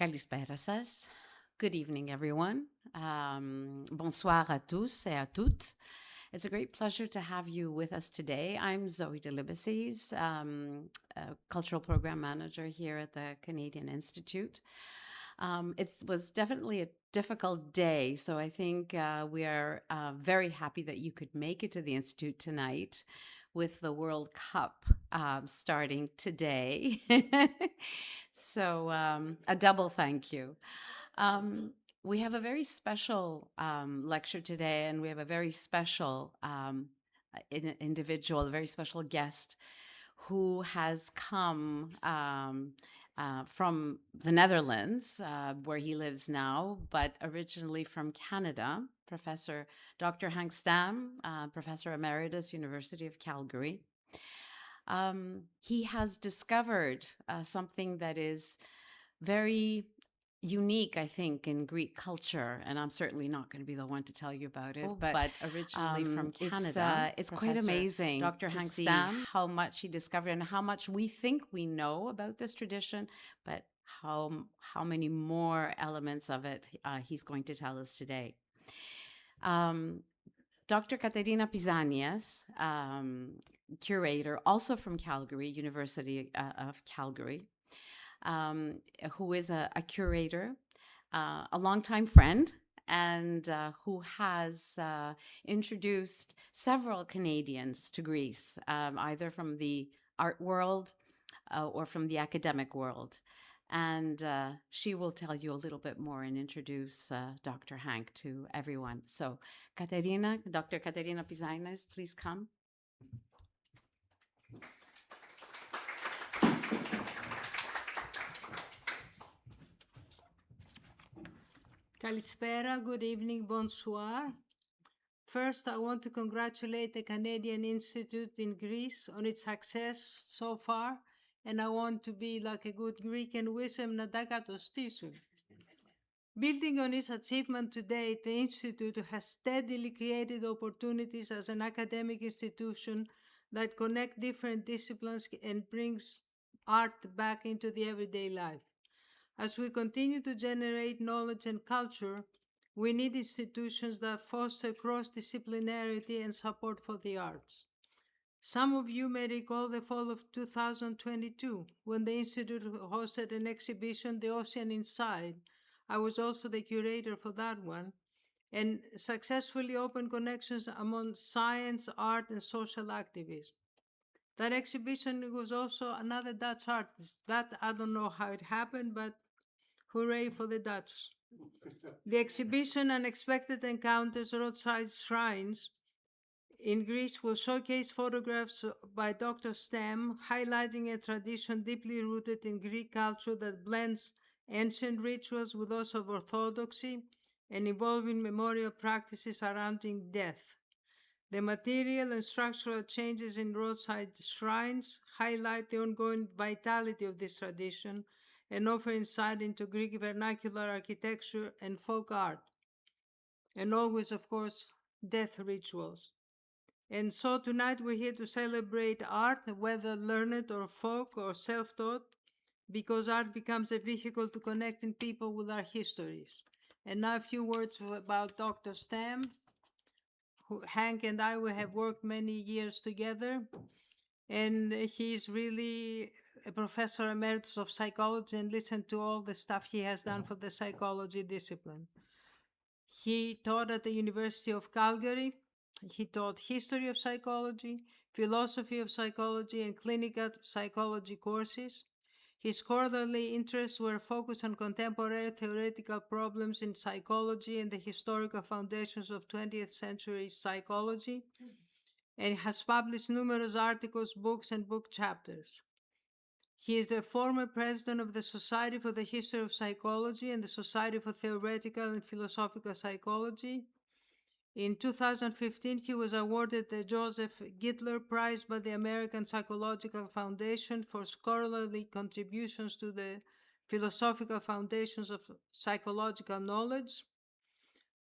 Kalispera σας. Good evening, everyone. Bonsoir à tous et à toutes. It's a great pleasure to have you with us today. I'm Zoe Delibesses, a cultural program manager here at the Canadian Institute. It was definitely a difficult day, so I think we are very happy that you could make it to the Institute tonight with the World Cup starting today. So a double thank you. We have a very special lecture today, and we have a very special individual, a very special guest who has come from the Netherlands, where he lives now, but originally from Canada. Professor Dr. Henk Stam, Professor Emeritus, University of Calgary. He has discovered something that is very unique, I think, in Greek culture, and I'm certainly not going to be the one to tell you about it, but originally from Canada. It's quite amazing Dr. Henk Stam, how much he discovered and how much we think we know about this tradition, but how many more elements of it he's going to tell us today. Dr. Katerina Pisanias, curator, also from Calgary, University of Calgary, who is a curator, a longtime friend, and who has introduced several Canadians to Greece, either from the art world or from the academic world. And she will tell you a little bit more and introduce Dr. Henk to everyone. So, Dr. Katerina Pisanias, please come. Kalispera, good evening, bonsoir. First, I want to congratulate the Canadian Institute in Greece on its success so far, and I want to be like a good Greek and wish them na ta katostήσουν. Building on its achievement to date, the Institute has steadily created opportunities as an academic institution that connect different disciplines and brings art back into the everyday life. As we continue to generate knowledge and culture, we need institutions that foster cross-disciplinarity and support for the arts. Some of you may recall the fall of 2022, when the Institute hosted an exhibition, The Ocean Inside. I was also the curator for that one, and successfully opened connections among science, art, and social activism. That exhibition was also another Dutch artist. That, I don't know how it happened, but hooray for the Dutch. The exhibition Unexpected Encounters, Roadside Shrines in Greece will showcase photographs by Dr. Stam, highlighting a tradition deeply rooted in Greek culture that blends ancient rituals with those of Orthodoxy and involving memorial practices surrounding death. The material and structural changes in roadside shrines highlight the ongoing vitality of this tradition and offer insight into Greek vernacular architecture and folk art, and always, of course, death rituals. And so tonight we're here to celebrate art, whether learned or folk or self-taught, because art becomes a vehicle to connecting people with our histories. And now a few words about Dr. Stam. Henk and I, we have worked many years together, and he's really a professor emeritus of psychology, and listen to all the stuff he has done for the psychology discipline. He taught at the University of Calgary. He taught history of psychology, philosophy of psychology, and clinical psychology courses. His scholarly interests were focused on contemporary theoretical problems in psychology and the historical foundations of 20th century psychology, and has published numerous articles, books, and book chapters. He is the former president of the Society for the History of Psychology and the Society for Theoretical and Philosophical Psychology. In 2015, he was awarded the Joseph Gittler Prize by the American Psychological Foundation for scholarly contributions to the philosophical foundations of psychological knowledge.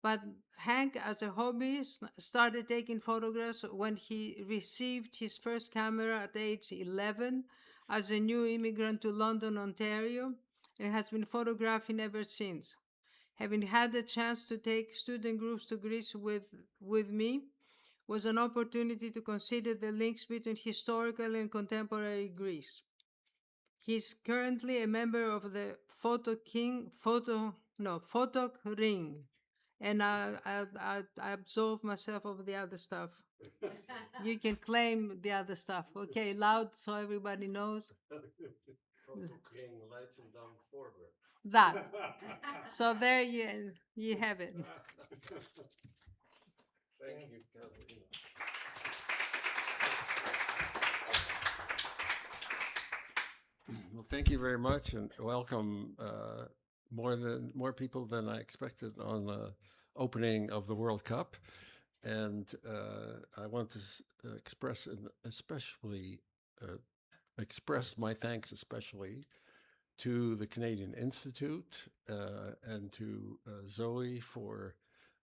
But Henk, as a hobby, started taking photographs when he received his first camera at age 11 as a new immigrant to London, Ontario, and has been photographing ever since. Having had the chance to take student groups to Greece with me was an opportunity to consider the links between historical and contemporary Greece. He's currently a member of the Photok Ring, and I absolve myself of the other stuff. You can claim the other stuff. Okay, loud so everybody knows. That. So there you have it. Thank you, Katerina. Well, thank you very much, and welcome more people than I expected on the opening of the World Cup. And I want to express uh, express my thanks especially to the Canadian Institute and to Zoe for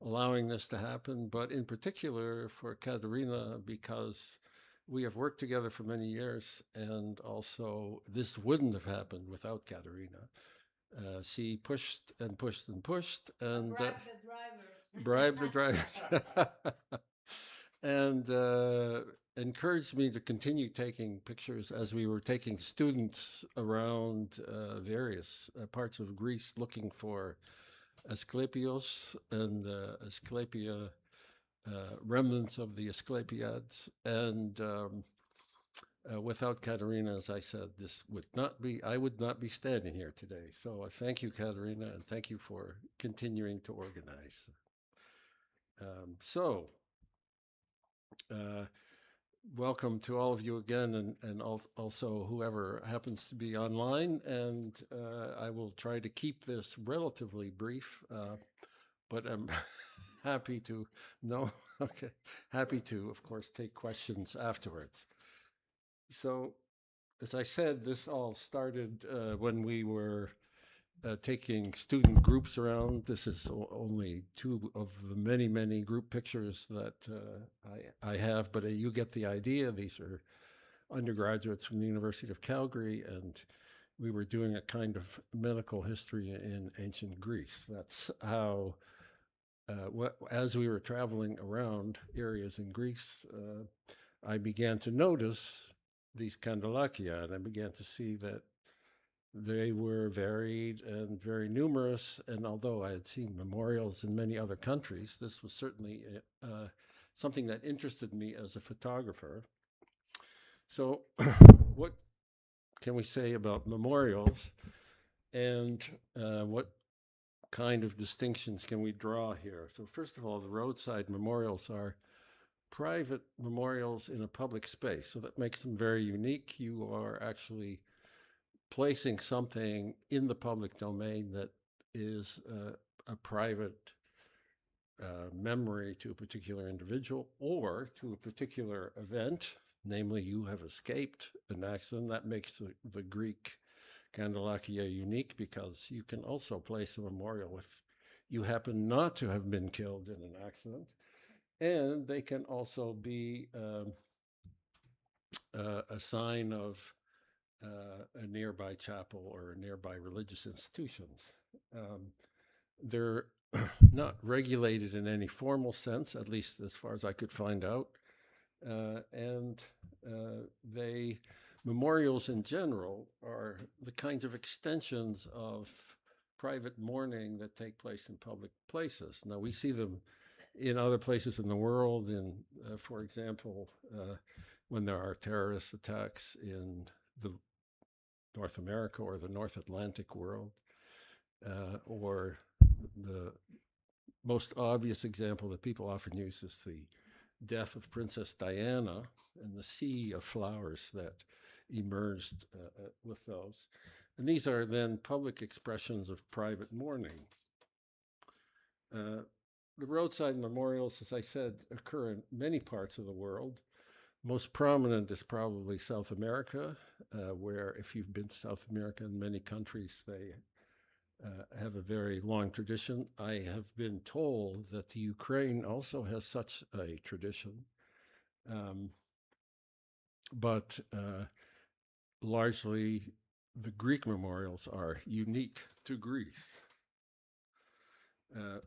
allowing this to happen, but in particular for Katerina because we have worked together for many years, and also this wouldn't have happened without Katerina. She pushed and pushed and pushed and bribed the drivers and encouraged me to continue taking pictures as we were taking students around various parts of Greece looking for Asclepios and Asclepia, remnants of the Asclepiads. And without Katerina, as I said, I would not be standing here today. So thank you, Katerina, and thank you for continuing to organize. Uh, Welcome to all of you again, and also whoever happens to be online. And I will try to keep this relatively brief, but I'm happy to, no, okay, happy to, of course, take questions afterwards. So, as I said, this all started when we were taking student groups around. This is only two of the many, many group pictures that I have, but you get the idea. These are undergraduates from the University of Calgary, and we were doing a kind of medical history in ancient Greece. That's how, as we were traveling around areas in Greece, I began to notice these kandylakia, and I began to see that they were varied and very numerous, and although I had seen memorials in many other countries, this was certainly something that interested me as a photographer. So, what can we say about memorials, and what kind of distinctions can we draw here? So, first of all, the roadside memorials are private memorials in a public space, so that makes them very unique. You are actually placing something in the public domain that is a private memory to a particular individual or to a particular event, namely you have escaped an accident. That makes the Greek kandylakia unique, because you can also place a memorial if you happen not to have been killed in an accident. And they can also be a sign of a nearby chapel or nearby religious institutions. They're not regulated in any formal sense, at least as far as I could find out. And they memorials in general are the kinds of extensions of private mourning that take place in public places. Now we see them in other places in the world. For example, when there are terrorist attacks in the North America or the North Atlantic world, or the most obvious example that people often use is the death of Princess Diana and the sea of flowers that emerged with those. And these are then public expressions of private mourning. The roadside memorials, as I said, occur in many parts of the world. Most prominent is probably South America, where if you've been to South America, in many countries, they have a very long tradition. I have been told that the Ukraine also has such a tradition, but largely the Greek memorials are unique to Greece.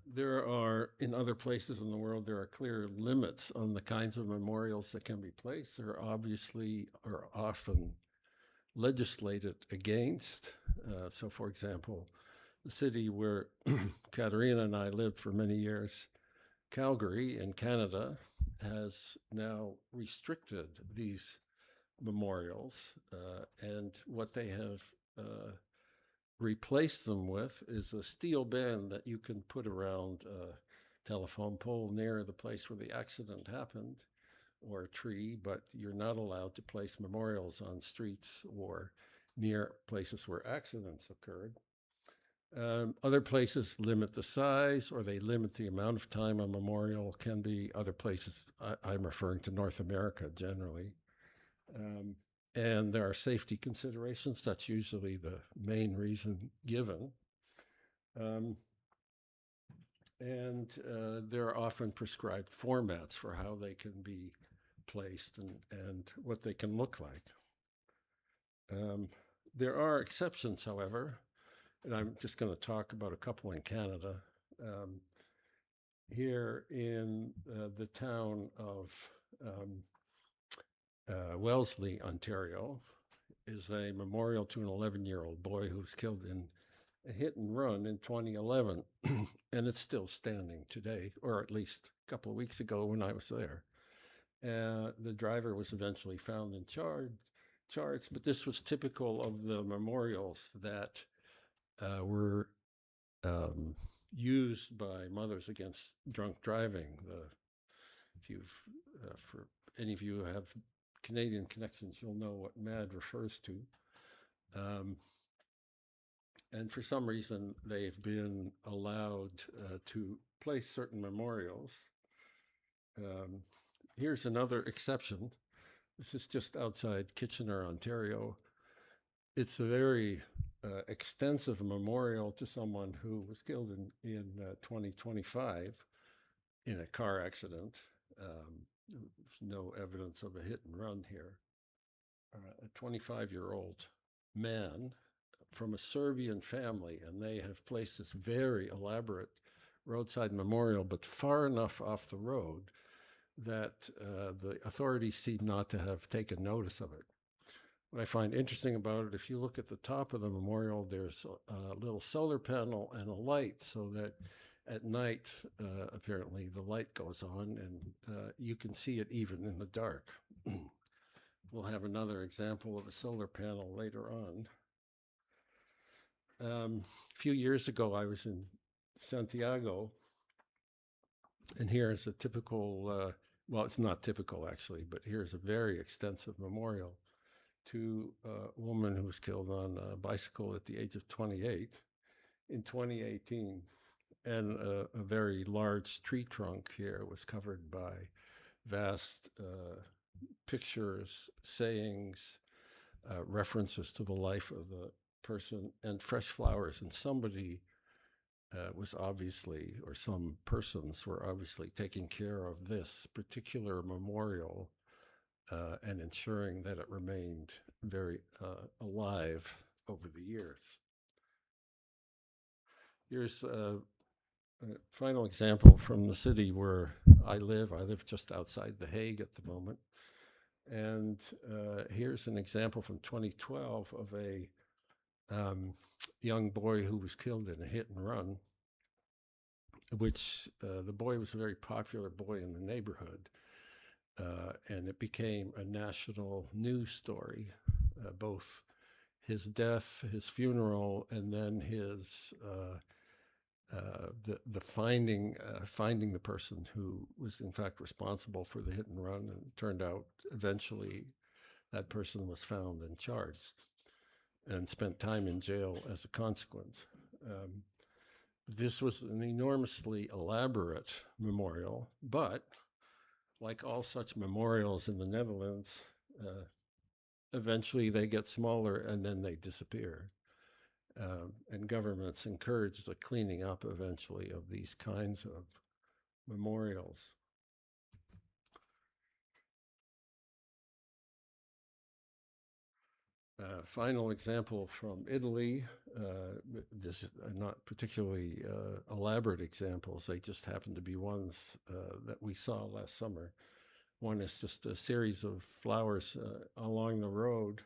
There are, in other places in the world, there are clear limits on the kinds of memorials that can be placed. There obviously are often legislated against. So, for example, the city where Katerina and I lived for many years, Calgary in Canada, has now restricted these memorials, and what they have replaced them with is a steel band that you can put around a telephone pole near the place where the accident happened, or a tree, but you're not allowed to place memorials on streets or near places where accidents occurred. Other places limit the size, or they limit the amount of time a memorial can be. Other places, I'm referring to North America generally. And there are safety considerations. That's usually the main reason given. There are often prescribed formats for how they can be placed and what they can look like. There are exceptions, however, and I'm just going to talk about a couple in Canada. Here in the town of Wellesley, Ontario, is a memorial to an 11-year-old boy who was killed in a hit and run in 2011, and it's still standing today, or at least a couple of weeks ago when I was there. The driver was eventually found and charged, but this was typical of the memorials that were used by Mothers Against Drunk Driving. For any of you who have Canadian connections, you'll know what MAD refers to. And for some reason, they've been allowed to place certain memorials. Here's another exception. This is just outside Kitchener, Ontario. It's a very extensive memorial to someone who was killed in 2025 in a car accident. There's no evidence of a hit and run here. A 25-year-old man from a Serbian family, and they have placed this very elaborate roadside memorial, but far enough off the road that the authorities seem not to have taken notice of it. What I find interesting about it, if you look at the top of the memorial, there's a little solar panel and a light, so that at night, apparently, the light goes on, and you can see it even in the dark. We'll have another example of a solar panel later on. A few years ago, I was in Santiago, and here's a typical, well, it's not typical actually, but here's a very extensive memorial to a woman who was killed on a bicycle at the age of 28 in 2018. And a very large tree trunk here was covered by vast pictures, sayings, references to the life of the person, and fresh flowers. And somebody was obviously, or some persons were obviously taking care of this particular memorial and ensuring that it remained very alive over the years. Here's a final example from the city where I live. I live just outside The Hague at the moment. And here's an example from 2012 of a young boy who was killed in a hit and run, which the boy was a very popular boy in the neighborhood. And it became a national news story, both his death, his funeral, and then his the finding the person who was in fact responsible for the hit and run. And it turned out eventually that person was found and charged and spent time in jail as a consequence. This was an enormously elaborate memorial, but like all such memorials in the Netherlands, eventually they get smaller and then they disappear. And governments encourage the cleaning up eventually of these kinds of memorials. final example from Italy. This is not particularly elaborate examples. They just happen to be ones that we saw last summer. One is just a series of flowers along the road,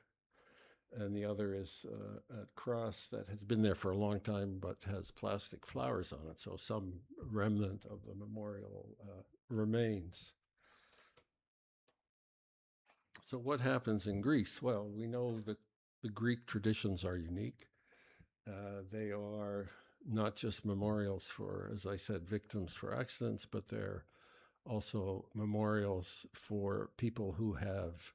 and the other is a cross that has been there for a long time but has plastic flowers on it, so some remnant of the memorial remains. So what happens in Greece? Well, we know that the Greek traditions are unique. They are not just memorials for, as I said, victims for accidents, but they're also memorials for people who have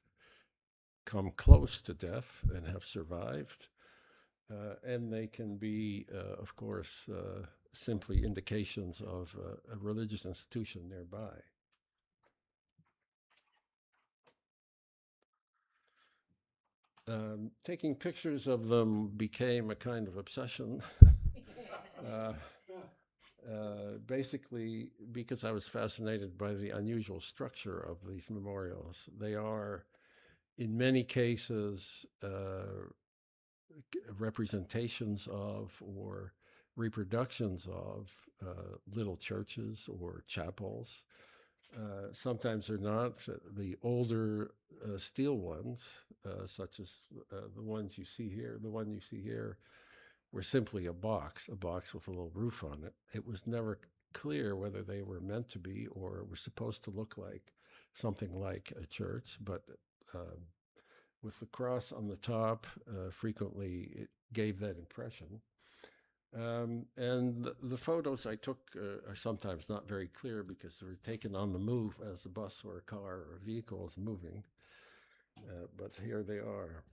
come close to death and have survived. And they can be, of course, simply indications of a religious institution nearby. Taking pictures of them became a kind of obsession. Basically, because I was fascinated by the unusual structure of these memorials. They are, in many cases, representations of or reproductions of little churches or chapels. Sometimes they're not. The older steel ones, such as the ones you see here, the one you see here, were simply a box with a little roof on it. It was never clear whether they were meant to be or were supposed to look like something like a church, but with the cross on the top, frequently it gave that impression. And the photos I took are sometimes not very clear because they were taken on the move as a bus or a car or a vehicle is moving. But here they are.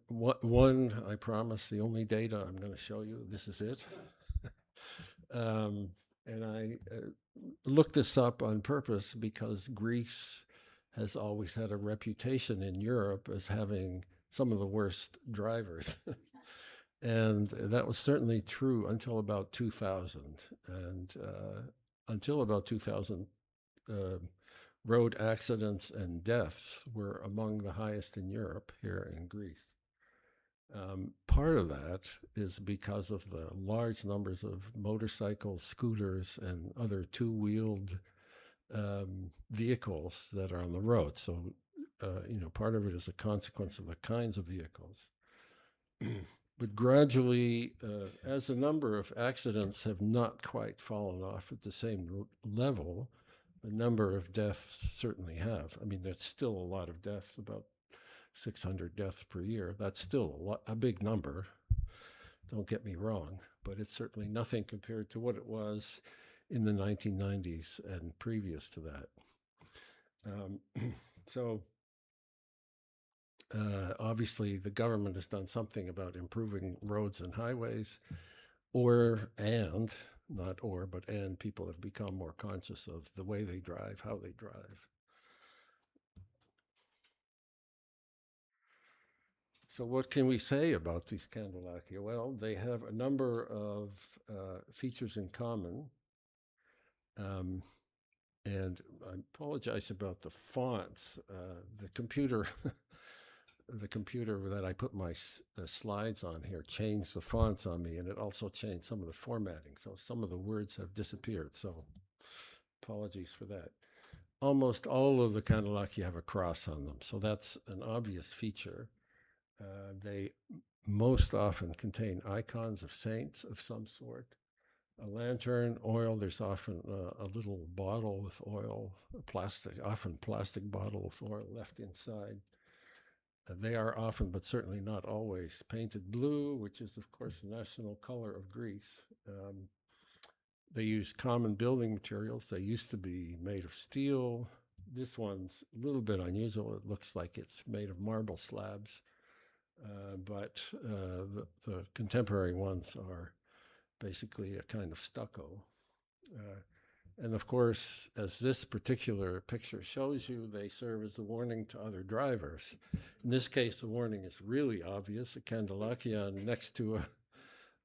One, I promise, the only data I'm going to show you, this is it. And I looked this up on purpose because Greece has always had a reputation in Europe as having some of the worst drivers. And that was certainly true until about 2000. And until about 2000, road accidents and deaths were among the highest in Europe here in Greece. Part of that is because of the large numbers of motorcycles, scooters, and other two-wheeled vehicles that are on the road. So, part of it is a consequence of the kinds of vehicles. But gradually, as the number of accidents have not quite fallen off at the same level, the number of deaths certainly have. I mean, there's still a lot of deaths, about 600 deaths per year. That's still a big number. Don't get me wrong, but it's certainly nothing compared to what it was in the 1990s and previous to that. So obviously the government has done something about improving roads and highways, and people have become more conscious of the way they drive, how they drive. So what can we say about these kandylakia? Well, they have a number of features in common. And I apologize about the fonts. The computer that I put my slides on here changed the fonts on me, and it also changed some of the formatting. So some of the words have disappeared. So apologies for that. Almost all of the kandylakia have a cross on them, so that's an obvious feature. They most often contain icons of saints of some sort. A lantern, oil, there's often a little bottle with oil, often plastic bottle with oil left inside. They are often, but certainly not always, painted blue, which is, of course, the national color of Greece. They use common building materials. They used to be made of steel. This one's a little bit unusual. It looks like it's made of marble slabs. But the contemporary ones are basically a kind of stucco. And of course, as this particular picture shows you, they serve as a warning to other drivers. In this case, the warning is really obvious, a kandylakia next to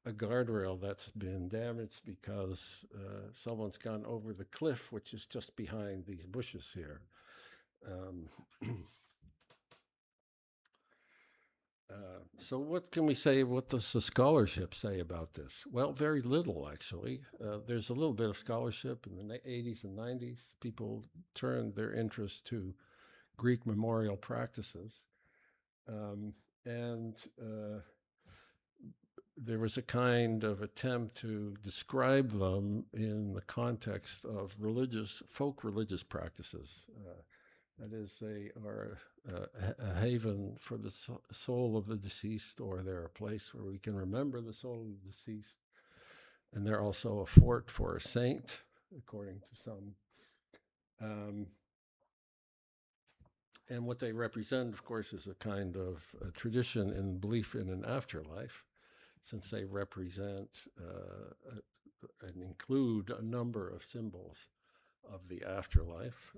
a guardrail that's been damaged because someone's gone over the cliff, which is just behind these bushes here. So what can we say? What does the scholarship say about this? Well, very little, actually. There's a little bit of scholarship in the 80s and 90s. People turned their interest to Greek memorial practices. And there was a kind of attempt to describe them in the context of folk religious practices. That is, they are a haven for the soul of the deceased, or they're a place where we can remember the soul of the deceased. And they're also a fort for a saint, according to some. And what they represent, of course, is a kind of a tradition and belief in an afterlife, since they represent and include a number of symbols of the afterlife.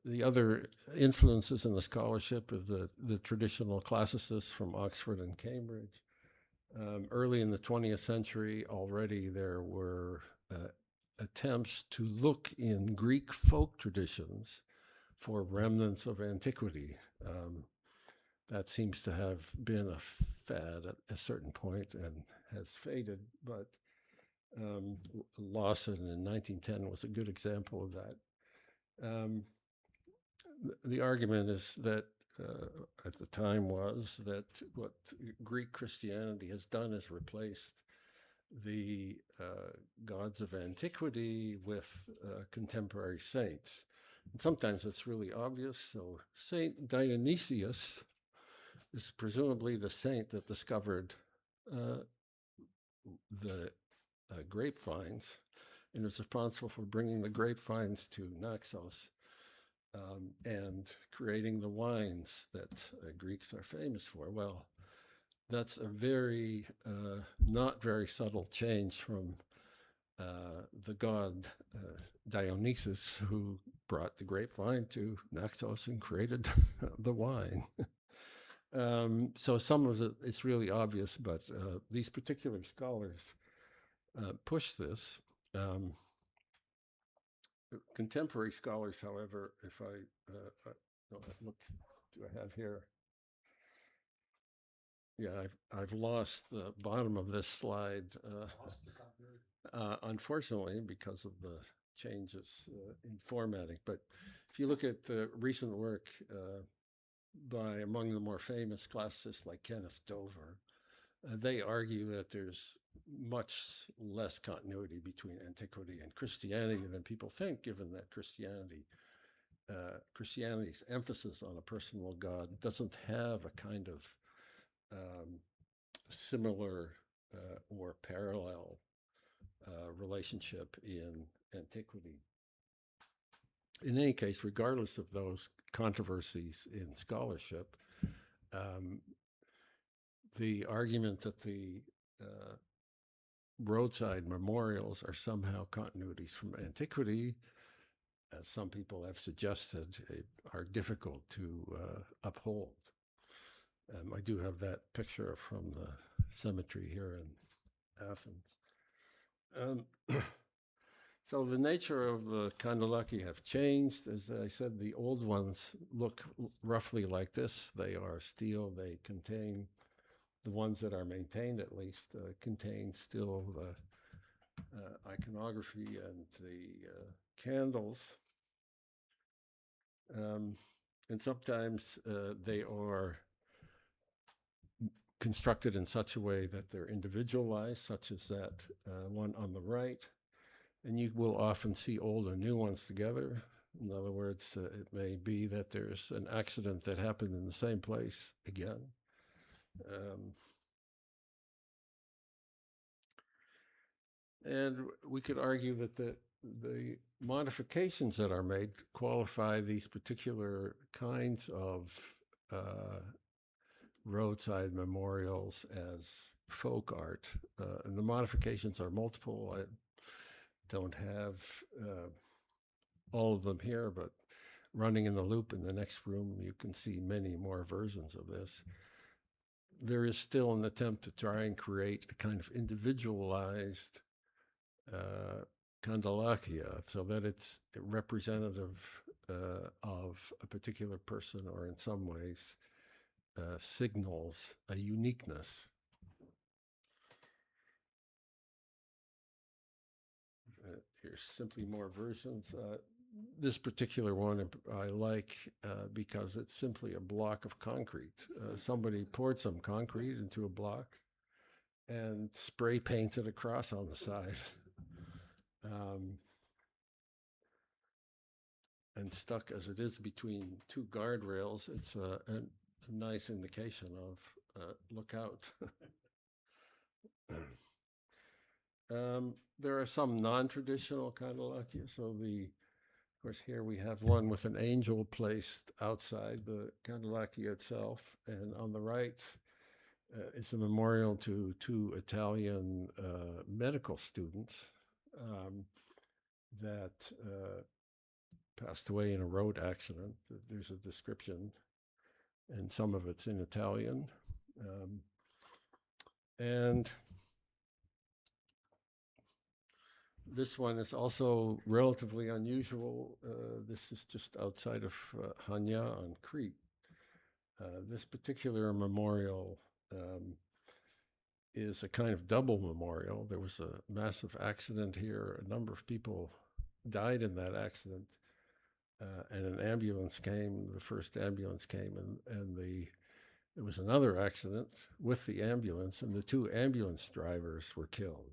The other influences in the scholarship of the traditional classicists from Oxford and Cambridge. Early in the 20th century, already there were attempts to look in Greek folk traditions for remnants of antiquity. That seems to have been a fad at a certain point and has faded, but Lawson in 1910 was a good example of that. The argument is that at the time was that what Greek Christianity has done is replaced the gods of antiquity with contemporary saints. And sometimes it's really obvious. So Saint Dionysius is presumably the saint that discovered the grapevines and is responsible for bringing the grapevines to Naxos and creating the wines that Greeks are famous for. Well, that's a very, not very subtle change from the god Dionysus, who brought the grapevine to Naxos and created the wine. So some of it's really obvious, but these particular scholars push this. Contemporary scholars, however, if I look, do I have here? Yeah, I've lost the bottom of this slide. Unfortunately, because of the changes in formatting. But if you look at the recent work by among the more famous classicists like Kenneth Dover, they argue that there's much less continuity between antiquity and Christianity than people think, given that Christianity's emphasis on a personal God doesn't have a kind of similar or parallel relationship in antiquity. In any case, regardless of those controversies in scholarship, the argument that the roadside memorials are somehow continuities from antiquity, as some people have suggested, are difficult to uphold. I do have that picture from the cemetery here in Athens. So the nature of the kandylakia have changed. As I said, the old ones look roughly like this. They are steel. They contain, the ones that are maintained at least, contain still the iconography and the candles. And sometimes they are constructed in such a way that they're individualized, such as that one on the right. And you will often see old and new ones together. In other words, it may be that there's an accident that happened in the same place again. And we could argue that the modifications that are made qualify these particular kinds of roadside memorials as folk art. And the modifications are multiple. I don't have all of them here, but running in the loop in the next room, you can see many more versions of this. There is still an attempt to try and create a kind of individualized kandylakia, so that it's representative of a particular person, or in some ways signals a uniqueness. Here's simply more versions. This particular one I like because it's simply a block of concrete. Somebody poured some concrete into a block and spray painted a cross on the side. And stuck as it is between two guardrails, it's a nice indication of look out. There are some non-traditional kandylakia. So of course, here we have one with an angel placed outside the kandylakia itself, and on the right is a memorial to two Italian medical students that passed away in a road accident. There's a description, and some of it's in Italian. And this one is also relatively unusual. This is just outside of Hania on Crete. This particular memorial is a kind of double memorial. There was a massive accident here. A number of people died in that accident. And an ambulance came, the first ambulance came, and there was another accident with the ambulance, and the two ambulance drivers were killed.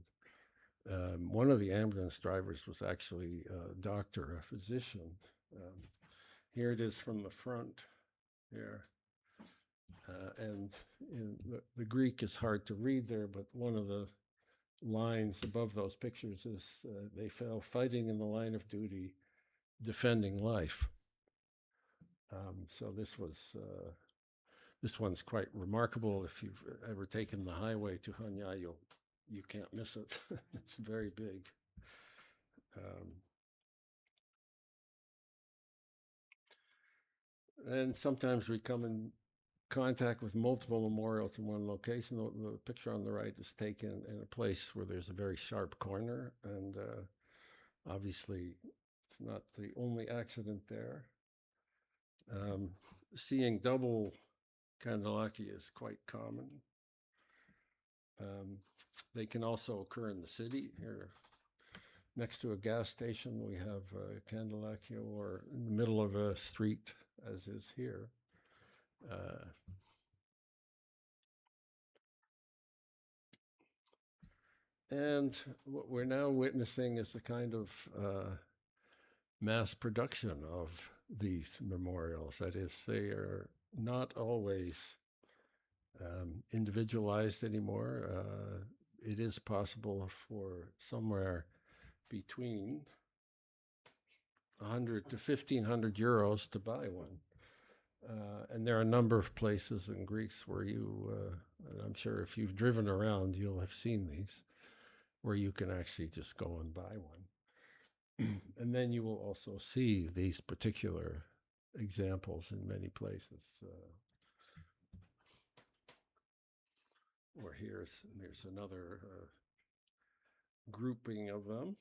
One of the ambulance drivers was actually a doctor, a physician. Here it is from the front here. And the Greek is hard to read there, but one of the lines above those pictures is they fell fighting in the line of duty, defending life. So this one's quite remarkable. If you've ever taken the highway to Hania, you can't miss it. It's very big. And sometimes we come in contact with multiple memorials in one location. The picture on the right is taken in a place where there's a very sharp corner, and obviously it's not the only accident there. Seeing double kandylakia is quite common. They can also occur in the city. Here, next to a gas station, we have kandylakia, or in the middle of a street, as is here. And what we're now witnessing is a kind of mass production of these memorials. That is, they are not always individualized anymore. It is possible for somewhere between 100 to 1,500 euros to buy one. And there are a number of places in Greece where and I'm sure if you've driven around, you'll have seen these, where you can actually just go and buy one. And then you will also see these particular examples in many places. Or there's another grouping of them.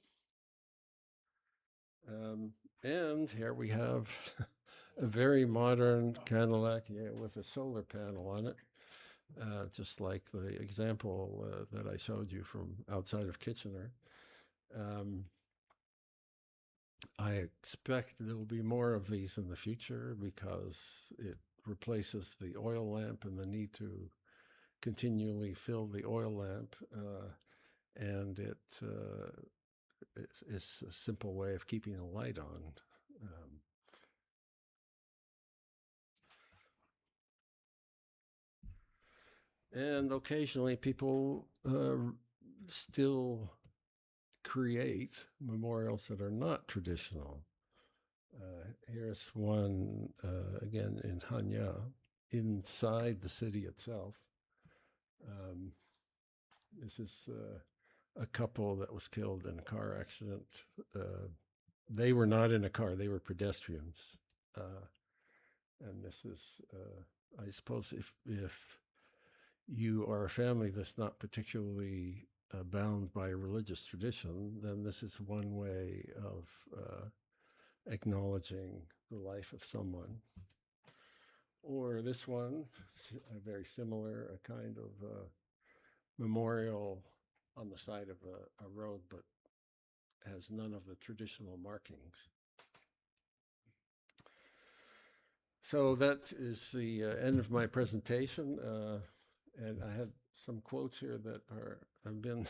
And here we have a very modern kandylakia with a solar panel on it, just like the example that I showed you from outside of Kitchener. I expect there will be more of these in the future because it replaces the oil lamp and the need to continually fill the oil lamp, and it's a simple way of keeping a light on. And occasionally people still create memorials that are not traditional. Here's one, again, in Hania, inside the city itself. This is a couple that was killed in a car accident. They were not in a car, they were pedestrians. And this is, I suppose, if you are a family that's not particularly bound by a religious tradition, then this is one way of acknowledging the life of someone. Or this one, very similar, a kind of memorial on the side of a road, but has none of the traditional markings. So that is the end of my presentation. And I had some quotes here that have been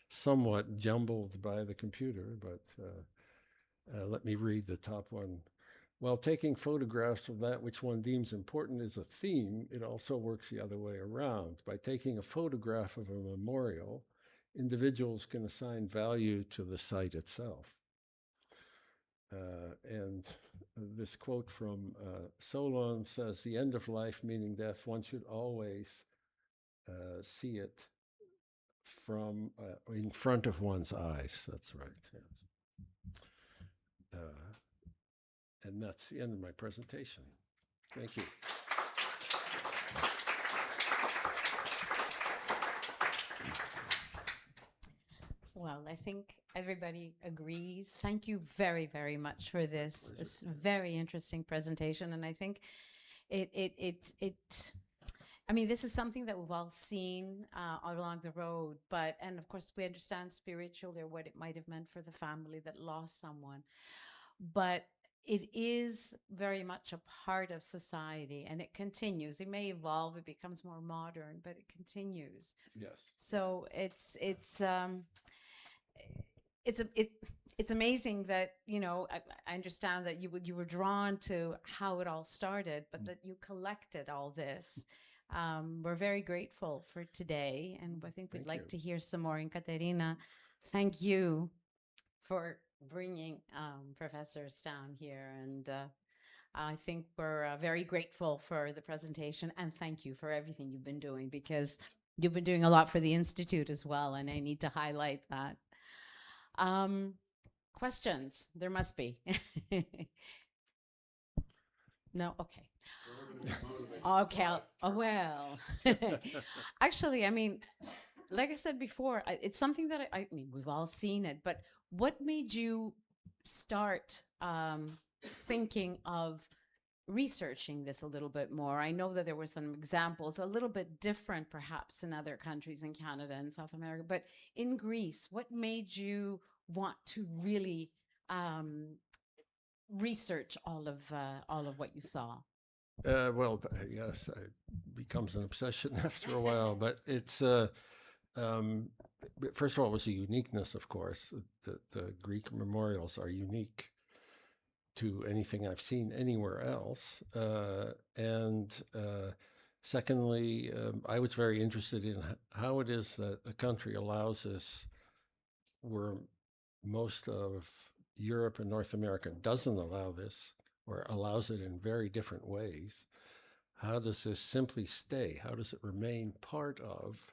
somewhat jumbled by the computer, but let me read the top one. While taking photographs of that which one deems important is a theme, it also works the other way around. By taking a photograph of a memorial, individuals can assign value to the site itself. And this quote from Solon says, the end of life, meaning death, one should always see it from in front of one's eyes. That's right. Yes. And that's the end of my presentation. Thank you. Well, I think everybody agrees. Thank you very, very much for this very interesting presentation. And I think I mean, this is something that we've all seen all along the road, and of course we understand spiritually or what it might have meant for the family that lost someone. But it is very much a part of society, and it continues. It may evolve, it becomes more modern, but it continues. Yes. So it's amazing that, you know, I understand that you were drawn to how it all started, but that you collected all this. We're very grateful for today, and I think we'd like to hear some more. And Katerina, thank you for bringing Professor Stam here, and I think we're very grateful for the presentation, and thank you for everything you've been doing, because you've been doing a lot for the Institute as well, and I need to highlight that. Questions? There must be. No? Okay. Okay. Well, actually, I mean, like I said before, it's something that I mean, we've all seen it, but what made you start thinking of researching this a little bit more? I know that there were some examples, a little bit different perhaps in other countries in Canada and South America, but in Greece, what made you want to really research all of what you saw? Well, yes, it becomes an obsession after a while, but it's first of all, it was a uniqueness, of course. The Greek memorials are unique to anything I've seen anywhere else. And secondly, I was very interested in how it is that a country allows this, where most of Europe and North America doesn't allow this, or allows it in very different ways. How does this simply stay? How does it remain part of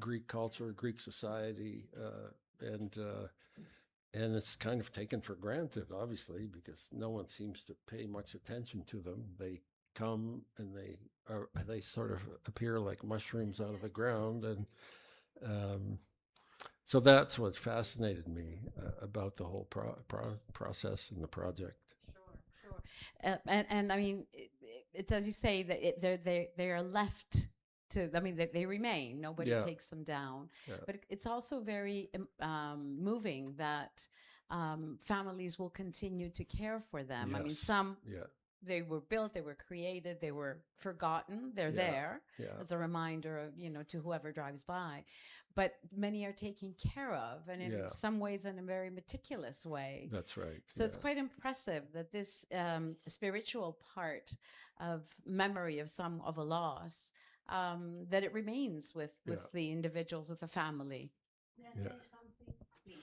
Greek culture, Greek society, and it's kind of taken for granted, obviously, because no one seems to pay much attention to them. They come and they sort of appear like mushrooms out of the ground, and so that's what fascinated me about the whole process and the project. Sure. And I mean, it's as you say, that they are left to, I mean, they remain. Nobody takes them down. Yeah. But it's also very moving that families will continue to care for them. Yes. I mean, some Yeah. they were built, they were created, they were forgotten. They're there as a reminder of, you know, to whoever drives by. But many are taken care of, and in some ways in a very meticulous way. That's right. So it's quite impressive that this spiritual part of memory of a loss, that it remains with the individuals, with the family. May I say something? Please.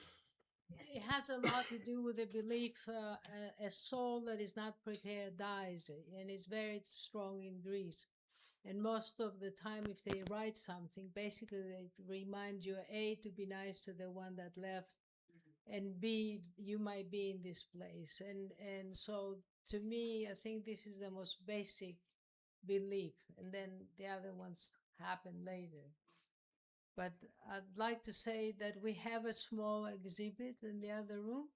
It has a lot to do with the belief a soul that is not prepared dies, and it's very strong in Greece. And most of the time, if they write something, basically they remind you, A, to be nice to the one that left, and B, you might be in this place. And so to me, I think this is the most basic belief, and then the other ones happen later. But I'd like to say that we have a small exhibit in the other room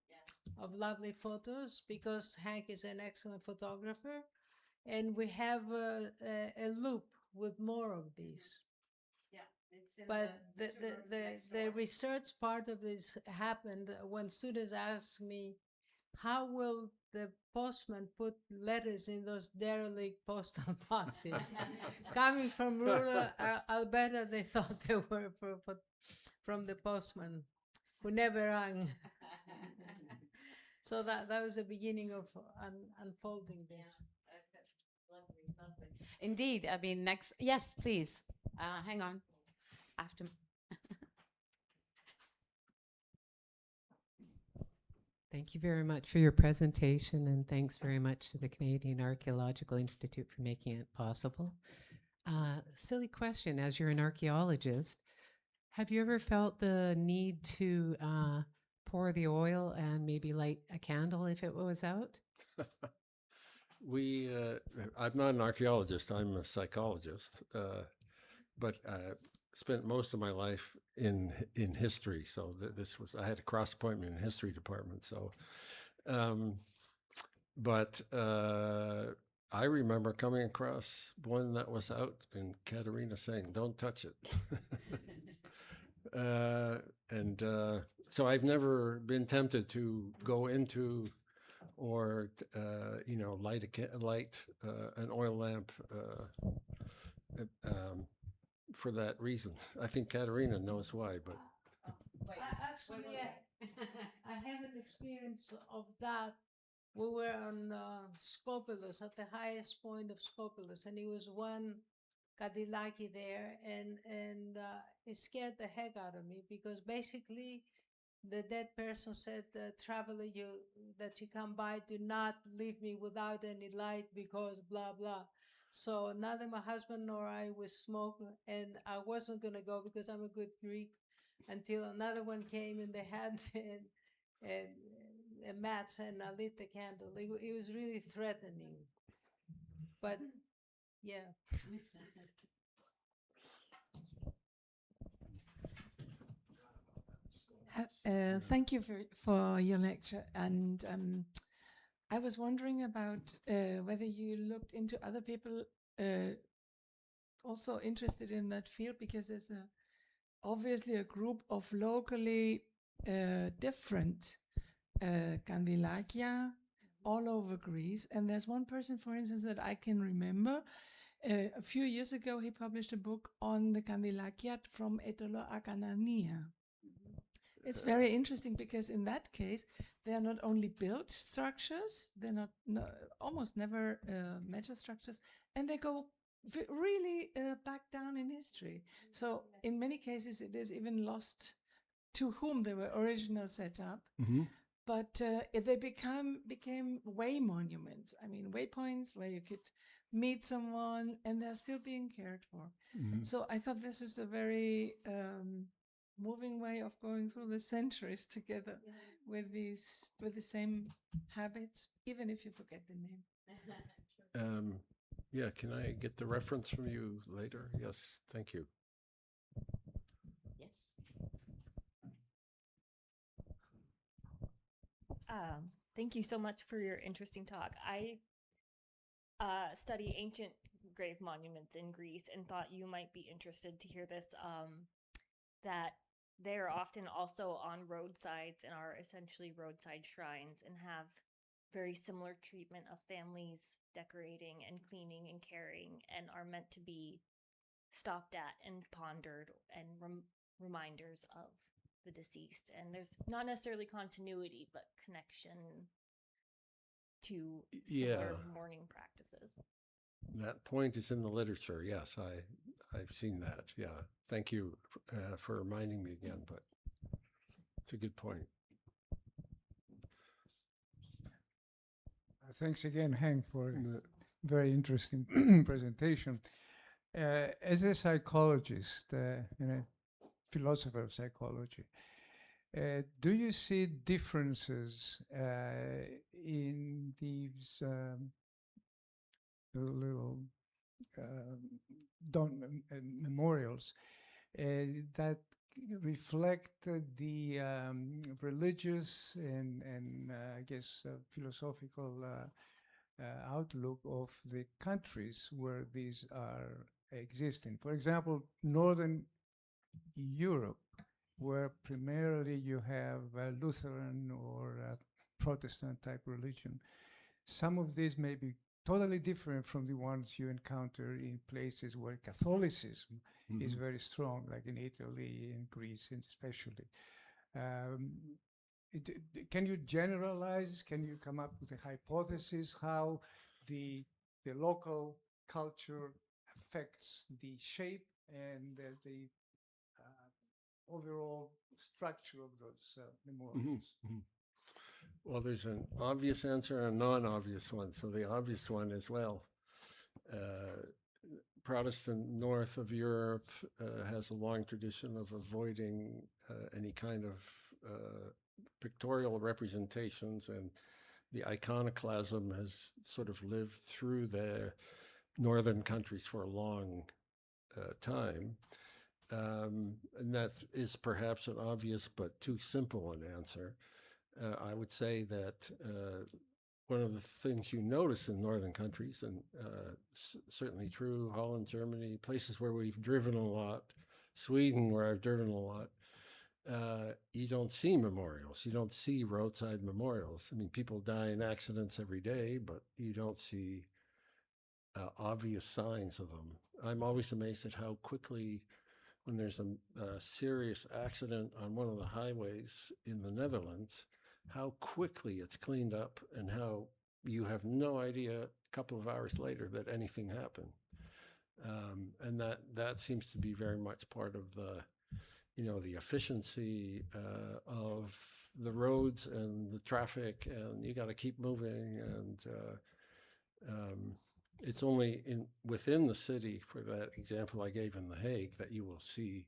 of lovely photos because Hank is an excellent photographer, and we have a loop with more of these. Yeah, it's in But the the, two the, rooms the, next the door. research part of this happened when students asked me, how will the postman put letters in those derelict postal boxes? Coming from rural Alberta, they thought they were from the postman who never rang. So that was the beginning of unfolding this. Lovely, lovely. Indeed. I mean, next. Yes, please. Hang on. After. Thank you very much for your presentation, and thanks very much to the Canadian Archaeological Institute for making it possible. Silly question, as you're an archaeologist, have you ever felt the need to pour the oil and maybe light a candle if it was out? I'm not an archaeologist, I'm a psychologist, but spent most of my life in history. So I had a cross appointment in history department. So, but I remember coming across one that was out in Katerina saying, "Don't touch it." And so I've never been tempted to go into or light an oil lamp for that reason. I think Katerina knows why, but Actually, I have an experience of that. We were on Scopulus, at the highest point of Scopulus, and it was one Kadilaki there, and it scared the heck out of me because basically the dead person said, "Traveler, that you come by, do not leave me without any light because blah blah." So neither my husband nor I would smoke, and I wasn't gonna go because I'm a good Greek. Until another one came and they had and a match and I lit the candle. It was really threatening, but yeah. Thank you for your lecture. And I was wondering about whether you looked into other people also interested in that field, because there's obviously a group of locally different kandylakia all over Greece. And there's one person, for instance, that I can remember. A few years ago, he published a book on the kandylakia from Etolo Akanania. It's very interesting because in that case, they are not only built structures, they're not almost never metal structures, and they go really back down in history. So in many cases, it is even lost to whom they were originally set up. mm-hmm. But they became way monuments. I mean, waypoints where you could meet someone, and they're still being cared for. Mm-hmm. So I thought this is a very moving way of going through the centuries together with the same habits, even if you forget the name. Yeah, can I get the reference from you later? Yes, thank you. Yes. Thank you so much for your interesting talk. I study ancient grave monuments in Greece and thought you might be interested to hear this, that they are often also on roadsides and are essentially roadside shrines and have very similar treatment of families decorating and cleaning and caring, and are meant to be stopped at and pondered and reminders of the deceased. And there's not necessarily continuity, but connection to similar mourning practices. That point is in the literature. Yes, I've seen that. Yeah, thank you for reminding me again, but it's a good point. Thanks again, Henk, for a very interesting presentation. As a psychologist, philosopher of psychology, do you see differences in these little memorials that reflect the religious and I guess philosophical outlook of the countries where these are existing. For example, Northern Europe, where primarily you have Lutheran or Protestant type religion. Some of these may be totally different from the ones you encounter in places where Catholicism is very strong, like in Italy, in Greece, and especially. Can you generalize? Can you come up with a hypothesis how the local culture affects the shape and the overall structure of those memorials? Well, there's an obvious answer and a non-obvious one. So the obvious one is, well, Protestant north of Europe has a long tradition of avoiding any kind of pictorial representations, and the iconoclasm has sort of lived through the northern countries for a long time. And that is perhaps an obvious but too simple an answer. I would say that one of the things you notice in northern countries, and certainly true, Holland, Germany, places where we've driven a lot, Sweden, where I've driven a lot, you don't see memorials. You don't see roadside memorials. I mean, people die in accidents every day, but you don't see obvious signs of them. I'm always amazed at how quickly, when there's a serious accident on one of the highways in the Netherlands, how quickly it's cleaned up and how you have no idea a couple of hours later that anything happened. And that seems to be very much part of the, the efficiency of the roads and the traffic, and you got to keep moving. And it's only within the city, for that example I gave in The Hague, that you will see.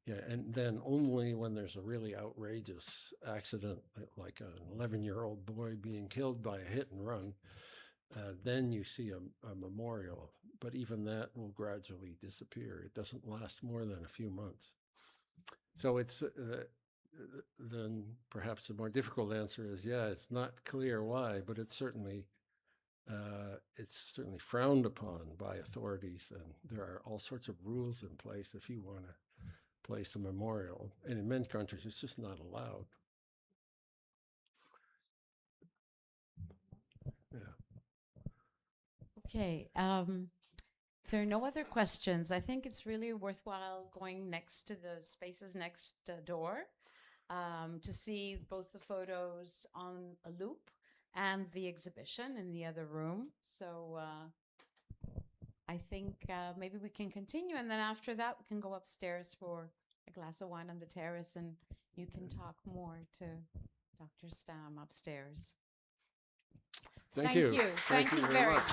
Yeah, and then only when there's a really outrageous accident, like an 11-year-old boy being killed by a hit and run, then you see a memorial. But even that will gradually disappear. It doesn't last more than a few months. So it's then perhaps the more difficult answer is, yeah, it's not clear why, but it's certainly frowned upon by authorities, and there are all sorts of rules in place if you want to place a memorial, and in many countries it's just not allowed. Yeah. Okay. If there are no other questions, I think it's really worthwhile going next to the spaces next door to see both the photos on a loop and the exhibition in the other room. So I think maybe we can continue, and then after that we can go upstairs for a glass of wine on the terrace, and you can talk more to Dr. Stam upstairs. Thank you. Thank you very much.